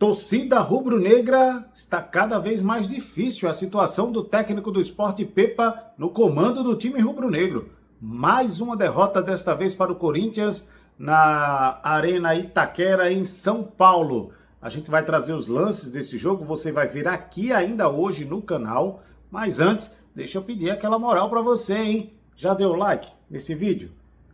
Torcida rubro-negra, está cada vez mais difícil a situação do técnico do Sport Pepa no comando do time rubro-negro. Mais uma derrota, desta vez para o Corinthians, na Arena Itaquera, em São Paulo. A gente vai trazer os lances desse jogo, você vai ver aqui ainda hoje no canal. Mas antes, deixa eu pedir aquela moral para você, hein? Já deu like nesse vídeo?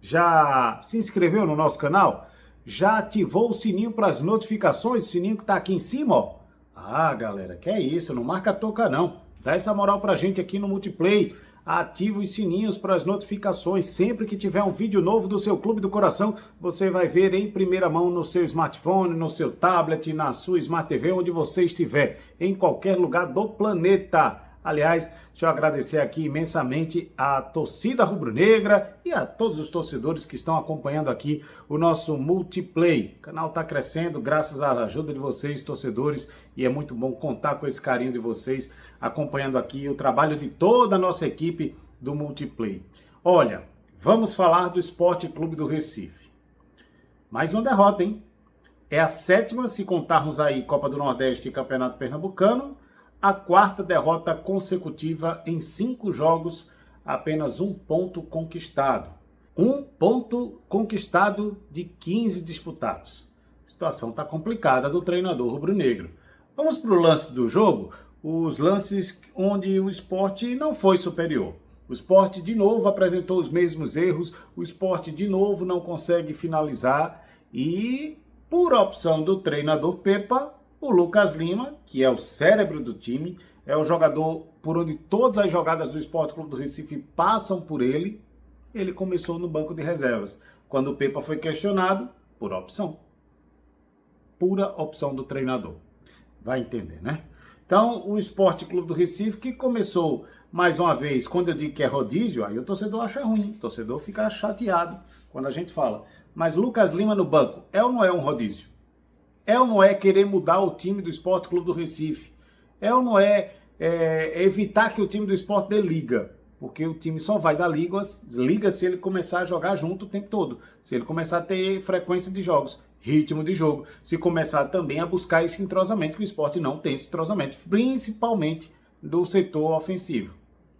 Já se inscreveu no nosso canal? Já ativou o sininho para as notificações, o sininho que está aqui em cima, ó? Ah, galera, que é isso, não marca a toca não. Dá essa moral pra gente aqui no Multiplay. Ativa os sininhos para as notificações. Sempre que tiver um vídeo novo do seu Clube do Coração, você vai ver em primeira mão no seu smartphone, no seu tablet, na sua Smart TV, onde você estiver, em qualquer lugar do planeta. Aliás, deixa eu agradecer aqui imensamente a torcida rubro-negra e a todos os torcedores que estão acompanhando aqui o nosso Multiplay. O canal está crescendo graças à ajuda de vocês, torcedores, e é muito bom contar com esse carinho de vocês, acompanhando aqui o trabalho de toda a nossa equipe do Multiplay. Olha, vamos falar do Sport Clube do Recife. Mais uma derrota, hein? É a 7ª, se contarmos aí Copa do Nordeste e Campeonato Pernambucano. A 4ª derrota consecutiva em 5 jogos, apenas 1 ponto conquistado. 1 ponto conquistado de 15 disputados. A situação está complicada do treinador rubro-negro. Vamos para o lance do jogo, os lances onde o Sport não foi superior. O Sport de novo apresentou os mesmos erros, o Sport de novo não consegue finalizar e, por opção do treinador Pepa, o Lucas Lima, que é o cérebro do time, é o jogador por onde todas as jogadas do Sport Clube do Recife passam por ele. Ele começou no banco de reservas. Quando o Pepa foi questionado, por opção. Pura opção do treinador. Vai entender, né? Então, o Sport Clube do Recife, que começou, mais uma vez, quando eu digo que é rodízio, aí o torcedor acha ruim, o torcedor fica chateado quando a gente fala. Mas Lucas Lima no banco, é ou não é um rodízio? É ou não é querer mudar o time do Sport Clube do Recife? É ou não é, evitar que o time do Sport dê liga? Porque o time só vai dar liga se ele começar a jogar junto o tempo todo. Se ele começar a ter frequência de jogos, ritmo de jogo. Se começar também a buscar esse entrosamento, que o Sport não tem esse entrosamento, principalmente do setor ofensivo.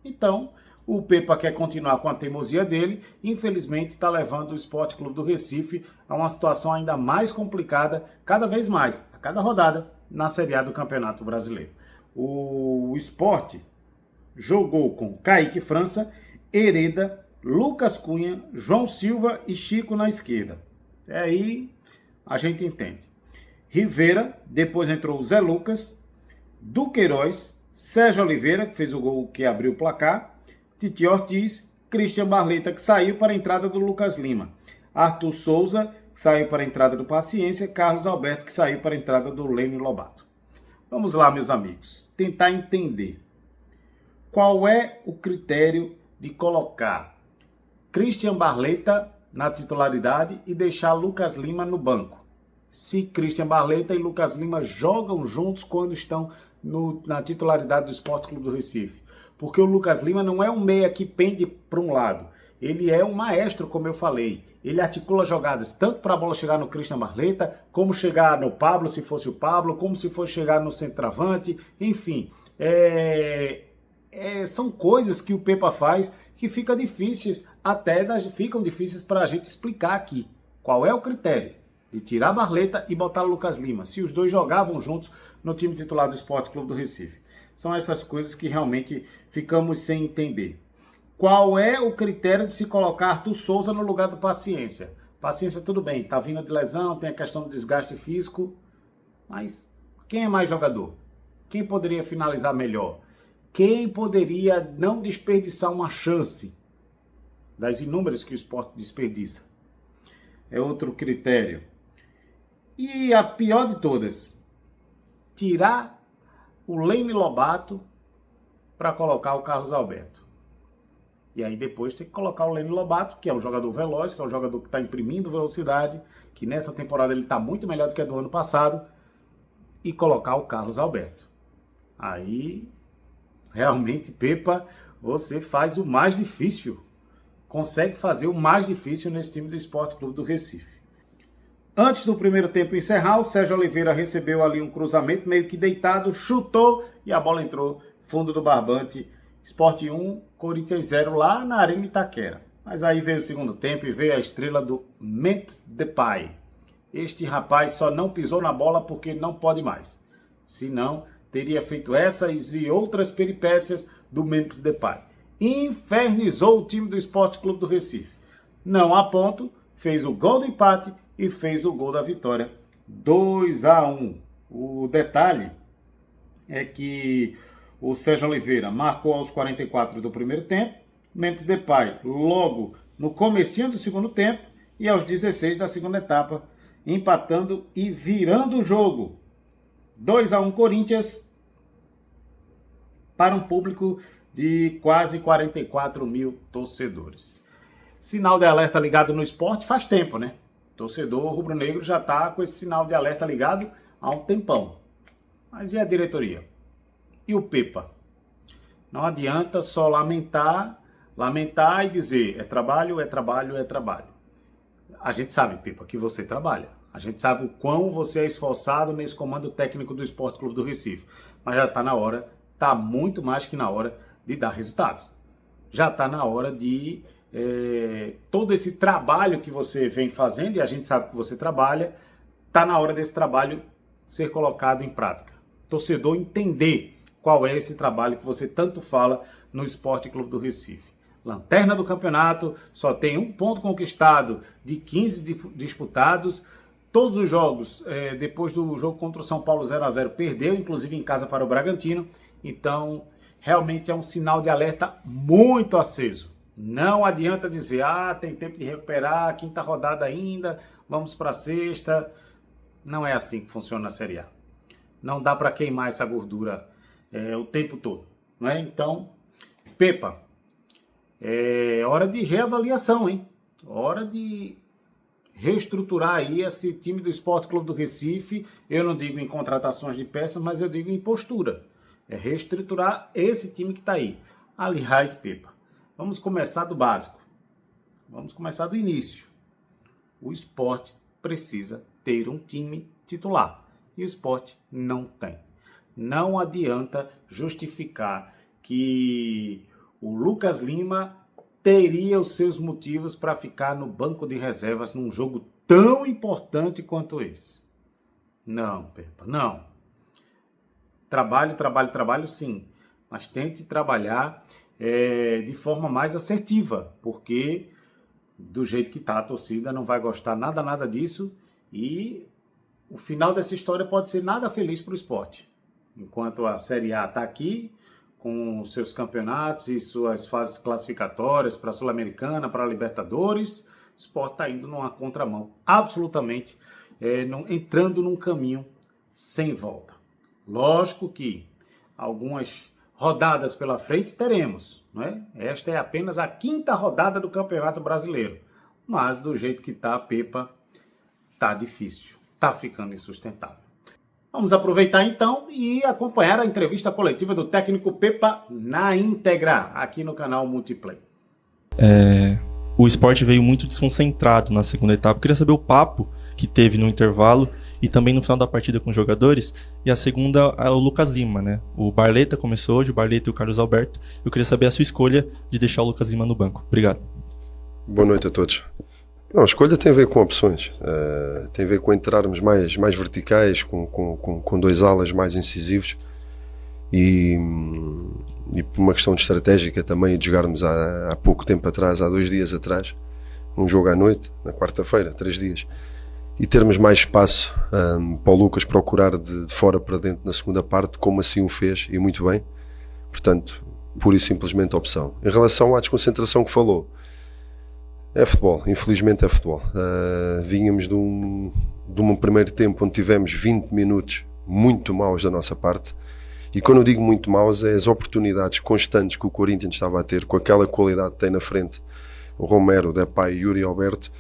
Então, o Pepa quer continuar com a teimosia dele, infelizmente está levando o Sport Clube do Recife a uma situação ainda mais complicada, cada vez mais, a cada rodada, na Série A do Campeonato Brasileiro. O Sport jogou com Kaique França, Hereda, Lucas Cunha, João Silva e Chico na esquerda. Aí a gente entende. Rivera, depois entrou o Zé Lucas, Duqueiroz, Sérgio Oliveira, que fez o gol que abriu o placar, Titi Ortiz, Christian Barleta, que saiu para a entrada do Lucas Lima. Arthur Souza, que saiu para a entrada do Paciência. Carlos Alberto, que saiu para a entrada do Lênio Lobato. Vamos lá, meus amigos, tentar entender qual é o critério de colocar Christian Barleta na titularidade e deixar Lucas Lima no banco. Se Christian Barleta e Lucas Lima jogam juntos quando estão na titularidade do Sport Clube do Recife. Porque o Lucas Lima não é um meia que pende para um lado. Ele é um maestro, como eu falei. Ele articula jogadas tanto para a bola chegar no Christian Barleta, como chegar no Pablo, se fosse o Pablo, como se fosse chegar no centroavante. Enfim, são coisas que o Pepa faz que ficam difíceis para a gente explicar aqui. Qual é o critério de tirar Barleta e botar Lucas Lima, se os dois jogavam juntos no time titular do Sport Clube do Recife? São essas coisas que realmente ficamos sem entender. Qual é o critério de se colocar Arthur Souza no lugar do Paciência? Paciência, tudo bem, tá vindo de lesão, tem a questão do desgaste físico, mas quem é mais jogador? Quem poderia finalizar melhor? Quem poderia não desperdiçar uma chance das inúmeras que o Sport desperdiça? É outro critério. E a pior de todas, tirar o Lênio Lobato para colocar o Carlos Alberto. E aí depois tem que colocar o Lênio Lobato, que é um jogador veloz, que é um jogador que está imprimindo velocidade, que nessa temporada ele está muito melhor do que a do ano passado, e colocar o Carlos Alberto. Aí, realmente, Pepa, você faz o mais difícil. Consegue fazer o mais difícil nesse time do Sport Clube do Recife. Antes do primeiro tempo encerrar, o Sérgio Oliveira recebeu ali um cruzamento meio que deitado, chutou e a bola entrou fundo do barbante. Sport 1, Corinthians 0 lá na Arena Itaquera. Mas aí veio o segundo tempo e veio a estrela do Memphis Depay. Este rapaz só não pisou na bola porque não pode mais. Senão, teria feito essas e outras peripécias do Memphis Depay. Infernizou o time do Sport Clube do Recife. Não a ponto, fez o gol do empate e fez o gol da vitória. 2-1. O detalhe é que o Sérgio Oliveira marcou aos 44 do primeiro tempo, Memphis Depay logo no comecinho do segundo tempo e aos 16 da segunda etapa, empatando e virando o jogo. 2-1 Corinthians para um público de quase 44 mil torcedores. Sinal de alerta ligado no esporte faz tempo, né? O torcedor rubro-negro já está com esse sinal de alerta ligado há um tempão. Mas e a diretoria? E o Pepa? Não adianta só lamentar e dizer é trabalho, é trabalho, é trabalho. A gente sabe, Pepa, que você trabalha. A gente sabe o quão você é esforçado nesse comando técnico do Sport Clube do Recife. Mas já está na hora, está muito mais que na hora de dar resultados. Já está na hora de todo esse trabalho que você vem fazendo, e a gente sabe que você trabalha, está na hora desse trabalho ser colocado em prática. Torcedor entender qual é esse trabalho que você tanto fala no Sport Clube do Recife. Lanterna do campeonato, só tem 1 ponto conquistado de 15 disputados. Todos os jogos, depois do jogo contra o São Paulo 0-0, perdeu, inclusive em casa para o Bragantino. Então, realmente é um sinal de alerta muito aceso. Não adianta dizer, tem tempo de recuperar, quinta rodada ainda, vamos para a sexta. Não é assim que funciona na Série A. Não dá para queimar essa gordura o tempo todo, não é? Então, Pepa, é hora de reavaliação, hein? Hora de reestruturar aí esse time do Sport Clube do Recife. Eu não digo em contratações de peças, mas eu digo em postura. É reestruturar esse time que está aí. Aliás, Pepa, vamos começar do básico. Vamos começar do início. O Sport precisa ter um time titular. E o Sport não tem. Não adianta justificar que o Lucas Lima teria os seus motivos para ficar no banco de reservas num jogo tão importante quanto esse. Não, Pepa, não. Trabalho, sim. Mas tente trabalhar de forma mais assertiva, porque do jeito que está a torcida não vai gostar nada disso e o final dessa história pode ser nada feliz para o esporte. Enquanto a Série A está aqui, com seus campeonatos e suas fases classificatórias para a Sul-Americana, para a Libertadores, o Sport está indo numa contramão, absolutamente, entrando num caminho sem volta. Lógico que algumas rodadas pela frente teremos, não é? Esta é apenas a 5ª rodada do Campeonato Brasileiro, mas do jeito que está a Pepa, está difícil, está ficando insustentável. Vamos aproveitar então e acompanhar a entrevista coletiva do técnico Pepa na íntegra, aqui no canal Multiplay. O Sport veio muito desconcentrado na segunda etapa. Eu queria saber o papo que teve no intervalo e também no final da partida com os jogadores. E a segunda é o Lucas Lima, né? O Barleta começou hoje, o Barleta e o Carlos Alberto. Eu queria saber a sua escolha de deixar o Lucas Lima no banco. Obrigado. Boa noite a todos. Não, a escolha tem a ver com opções, tem a ver com entrarmos mais verticais, com 2 alas mais incisivos e por uma questão de estratégica também de jogarmos há pouco tempo atrás, há 2 dias atrás, um jogo à noite, na quarta-feira, 3 dias, e termos mais espaço para o Lucas procurar de fora para dentro na segunda parte, como assim o fez, e muito bem. Portanto, pura e simplesmente opção. Em relação à desconcentração que falou, é futebol, infelizmente é futebol. Vínhamos de um primeiro tempo onde tivemos 20 minutos muito maus da nossa parte, e quando eu digo muito maus é as oportunidades constantes que o Corinthians estava a ter, com aquela qualidade que tem na frente, o Romero, Depay e Yuri Alberto.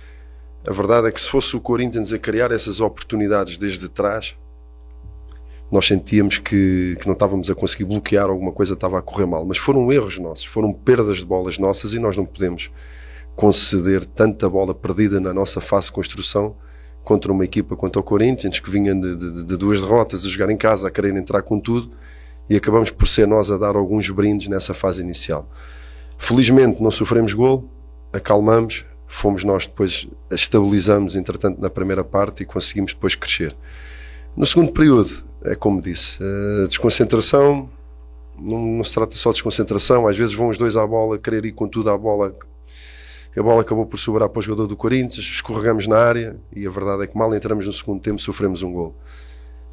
A verdade é que se fosse o Corinthians a criar essas oportunidades desde trás, nós sentíamos que não estávamos a conseguir bloquear, alguma coisa estava a correr mal, mas foram erros nossos, foram perdas de bolas nossas, e nós não podemos conceder tanta bola perdida na nossa fase de construção contra uma equipa contra o Corinthians, que vinha de 2 derrotas, a jogar em casa, a querer entrar com tudo, e acabamos por ser nós a dar alguns brindes nessa fase inicial. Felizmente não sofremos gol, acalmamos, fomos nós depois, estabilizamos entretanto na primeira parte e conseguimos depois crescer. No segundo período, é como disse, desconcentração, não se trata só de desconcentração, às vezes vão os dois à bola, querer ir com tudo à bola, a bola acabou por sobrar para o jogador do Corinthians, escorregamos na área e a verdade é que mal entramos no segundo tempo sofremos um gol.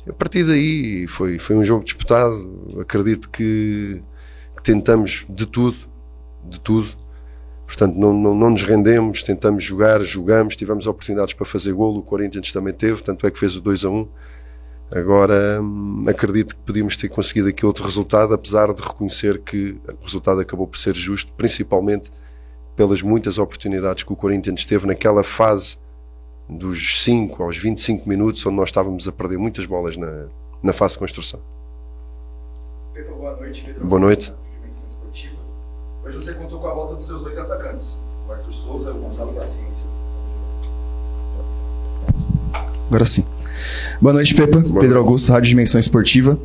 A partir daí foi um jogo disputado, acredito que tentamos de tudo, portanto não nos rendemos, tentamos jogar, jogamos, tivemos oportunidades para fazer golo, o Corinthians também teve, tanto é que fez o 2-1. Agora acredito que podíamos ter conseguido aqui outro resultado, apesar de reconhecer que o resultado acabou por ser justo, principalmente pelas muitas oportunidades que o Corinthians teve naquela fase dos 5 aos 25 minutos, onde nós estávamos a perder muitas bolas na fase de construção. Pedro, boa noite. Pedro, boa noite. Hoje você contou com a volta dos seus 2 atacantes, o Arthur Souza e o Gonçalo Paciência. Agora sim. Boa noite, Pepa. Pedro Augusto, Rádio Dimensão Esportiva.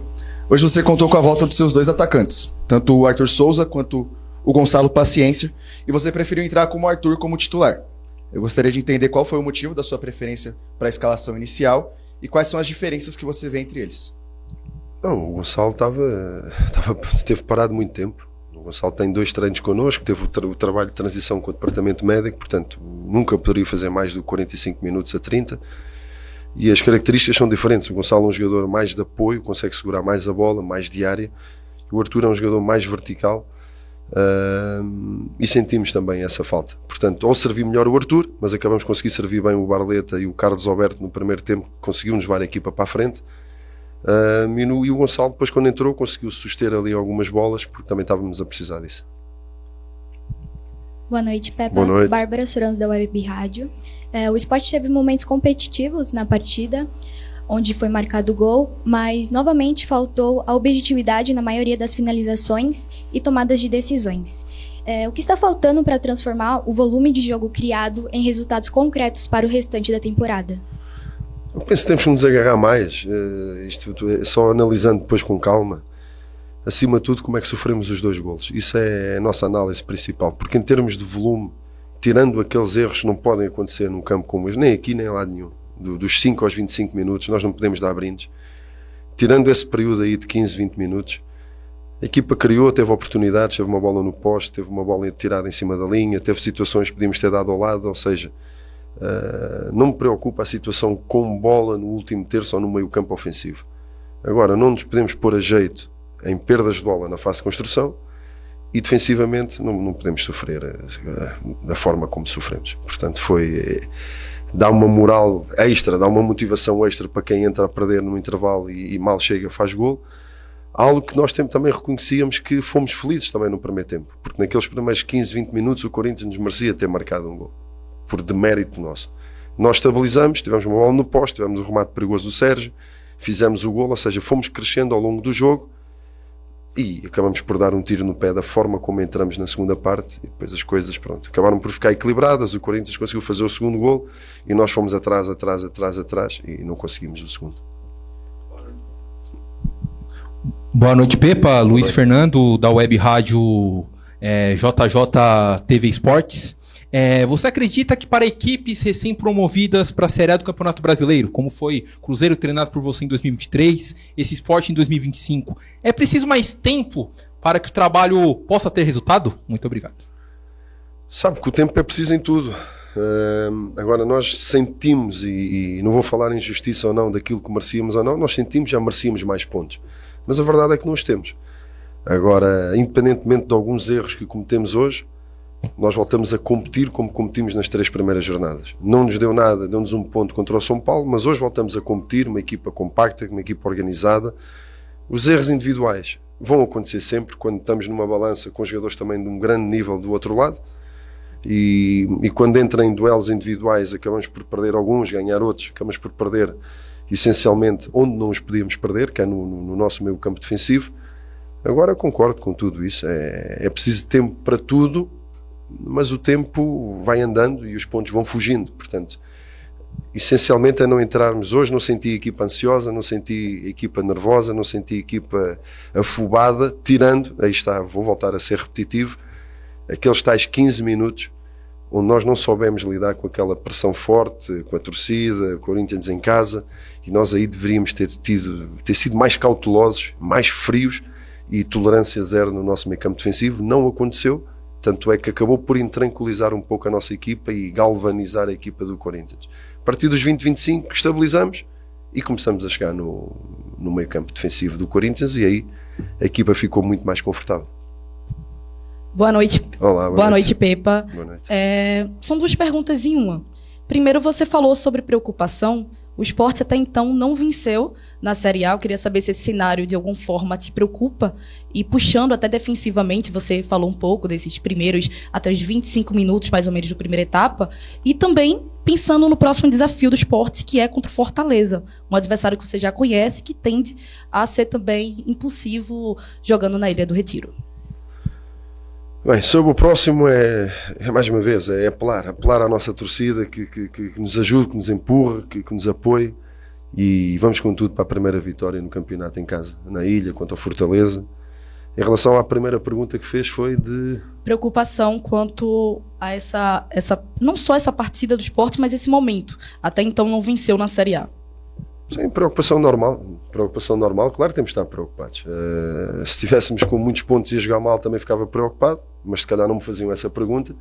Hoje você contou com a volta dos seus 2 atacantes, tanto o Arthur Souza quanto o Gonçalo Paciência, e você preferiu entrar como Arthur como titular. Eu gostaria de entender qual foi o motivo da sua preferência para a escalação inicial e quais são as diferenças que você vê entre eles. Não, o Gonçalo teve parado muito tempo. O Gonçalo tem 2 treinos connosco, teve o trabalho de transição com o departamento médico, portanto nunca poderia fazer mais do 45 minutos a 30. E as características são diferentes. O Gonçalo é um jogador mais de apoio, consegue segurar mais a bola, mais de área. O Arthur é um jogador mais vertical. E sentimos também essa falta. Portanto, ou servir melhor o Arthur, mas acabamos de conseguir servir bem o Barleta e o Carlos Alberto no primeiro tempo, conseguiu-nos levar a equipa para a frente. E o Gonçalo, depois quando entrou, conseguiu suster ali algumas bolas, porque também estávamos a precisar disso. Boa noite, Pepa. Boa noite. Bárbara Sorans, da Web Rádio. O Sport teve momentos competitivos na partida, onde foi marcado o gol, mas novamente faltou a objetividade na maioria das finalizações e tomadas de decisões. O que está faltando para transformar o volume de jogo criado em resultados concretos para o restante da temporada? Eu penso que temos que nos agarrar mais, isto só analisando depois com calma, acima de tudo como é que sofremos os 2 golos. Isso é a nossa análise principal, porque em termos de volume, tirando aqueles erros que não podem acontecer num campo como este, nem aqui nem lá nenhum, dos 5 aos 25 minutos, nós não podemos dar brindes. Tirando esse período aí de 15, 20 minutos, a equipa criou, teve oportunidades, teve uma bola no poste, teve uma bola tirada em cima da linha, teve situações que podíamos ter dado ao lado, ou seja, não me preocupa a situação com bola no último terço ou no meio campo ofensivo. Agora, não nos podemos pôr a jeito em perdas de bola na fase de construção e defensivamente não podemos sofrer da forma como sofremos. Portanto, dá uma moral extra, dá uma motivação extra para quem entra a perder no intervalo e mal chega faz gol. Algo que nós também reconhecíamos que fomos felizes também no primeiro tempo, porque naqueles primeiros 15, 20 minutos o Corinthians nos merecia ter marcado um gol, por demérito nosso. Nós estabilizamos, tivemos uma bola no poste, tivemos um remate perigoso do Sérgio, fizemos o gol, ou seja, fomos crescendo ao longo do jogo e acabamos por dar um tiro no pé da forma como entramos na segunda parte e depois as coisas, pronto, acabaram por ficar equilibradas. O Corinthians conseguiu fazer o segundo gol e nós fomos atrás e não conseguimos o segundo. Boa noite, Pepa. Luiz Fernando, da Web Rádio JJ TV Esportes. Você acredita que para equipes recém-promovidas para a Série A do Campeonato Brasileiro, como foi Cruzeiro treinado por você em 2023, esse Sport em 2025, é preciso mais tempo para que o trabalho possa ter resultado? Muito obrigado. Sabe que o tempo é preciso em tudo. Agora nós sentimos, e não vou falar em justiça ou não daquilo que merecíamos ou não, nós sentimos já merecíamos mais pontos. Mas a verdade é que não os temos. Agora, independentemente de alguns erros que cometemos hoje, nós voltamos a competir como competimos nas 3 primeiras jornadas. Não nos deu nada, deu-nos um ponto contra o São Paulo, mas hoje voltamos a competir, uma equipa compacta, uma equipa organizada. Os erros individuais vão acontecer sempre quando estamos numa balança com jogadores também de um grande nível do outro lado, e quando entra em duelos individuais acabamos por perder alguns, ganhar outros, acabamos por perder essencialmente onde não os podíamos perder, que é no nosso meio campo defensivo. Agora concordo com tudo isso, é preciso tempo para tudo, mas o tempo vai andando e os pontos vão fugindo. Portanto, essencialmente a não entrarmos hoje, não senti a equipa ansiosa, não senti a equipa nervosa, não senti a equipa afobada, tirando, aí está, vou voltar a ser repetitivo, aqueles tais 15 minutos onde nós não soubemos lidar com aquela pressão forte, com a torcida, Corinthians em casa, e nós aí deveríamos ter sido mais cautelosos, mais frios e tolerância zero no nosso meio campo defensivo. Não aconteceu, tanto é que acabou por intranquilizar um pouco a nossa equipa e galvanizar a equipa do Corinthians. A partir dos 20-25 estabilizamos e começamos a chegar no meio campo defensivo do Corinthians, e aí a equipa ficou muito mais confortável. Boa noite. Olá, boa noite, Pepa. Boa noite. São duas perguntas em uma. Primeiro, você falou sobre preocupação. O Sport até então não venceu na Série A. Eu queria saber se esse cenário de alguma forma te preocupa. E puxando até defensivamente, você falou um pouco desses primeiros, até os 25 minutos mais ou menos da primeira etapa. E também pensando no próximo desafio do Sport, que é contra o Fortaleza. Um adversário que você já conhece, que tende a ser também impulsivo jogando na Ilha do Retiro. Bem, sobre o próximo mais uma vez, é apelar à nossa torcida que nos ajude, que nos empurre, que nos apoie, e vamos com tudo para a primeira vitória no campeonato em casa, na Ilha, contra o Fortaleza. Em relação à primeira pergunta que fez, foi de... Preocupação quanto a essa não só essa partida do Sport, mas esse momento. Até então não venceu na Série A. Sim, preocupação normal, claro que temos de estar preocupados. Se estivéssemos com muitos pontos e a jogar mal também ficava preocupado, mas se calhar não me faziam essa pergunta.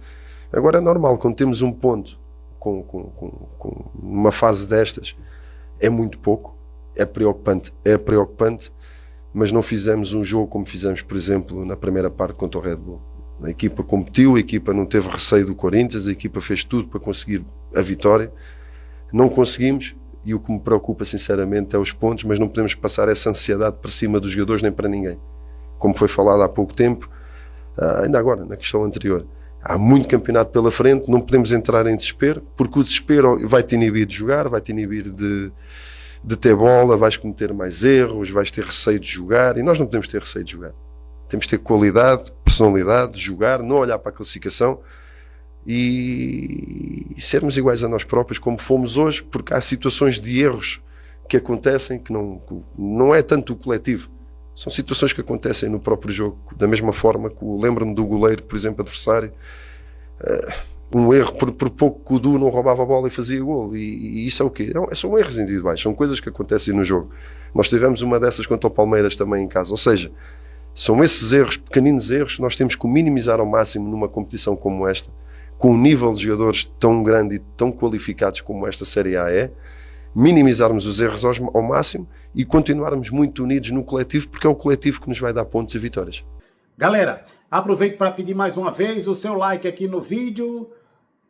Agora é normal, quando temos um ponto com uma fase destas, é muito pouco, é preocupante, mas não fizemos um jogo como fizemos, por exemplo, na primeira parte contra o Red Bull. A equipa competiu, a equipa não teve receio do Corinthians, a equipa fez tudo para conseguir a vitória, não conseguimos. E o que me preocupa sinceramente é os pontos, mas não podemos passar essa ansiedade para cima dos jogadores nem para ninguém. Como foi falado há pouco tempo, ainda agora, na questão anterior, há muito campeonato pela frente, não podemos entrar em desespero, porque o desespero vai-te inibir de jogar, vai-te inibir de ter bola, vais cometer mais erros, vais ter receio de jogar, e nós não podemos ter receio de jogar. Temos de ter qualidade, personalidade, jogar, não olhar para a classificação, e sermos iguais a nós próprios como fomos hoje, porque há situações de erros que acontecem que não é tanto o coletivo, são situações que acontecem no próprio jogo, da mesma forma que lembro-me do goleiro, por exemplo, adversário, um erro, por pouco que o Du não roubava a bola e fazia gol, e isso é o quê? São erros individuais, são coisas que acontecem no jogo. Nós tivemos uma dessas contra o Palmeiras também em casa, ou seja, são esses erros, pequeninos erros, que nós temos que minimizar ao máximo numa competição como esta, com um nível de jogadores tão grande e tão qualificados como esta Série A é, minimizarmos os erros ao máximo e continuarmos muito unidos no coletivo, porque é o coletivo que nos vai dar pontos e vitórias. Galera, aproveito para pedir mais uma vez o seu like aqui no vídeo,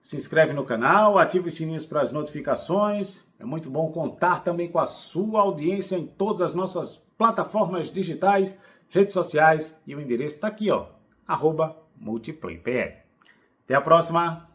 se inscreve no canal, ativa os sininhos para as notificações. É muito bom contar também com a sua audiência em todas as nossas plataformas digitais, redes sociais, e o endereço está aqui, ó, @multiplaypr. Até a próxima!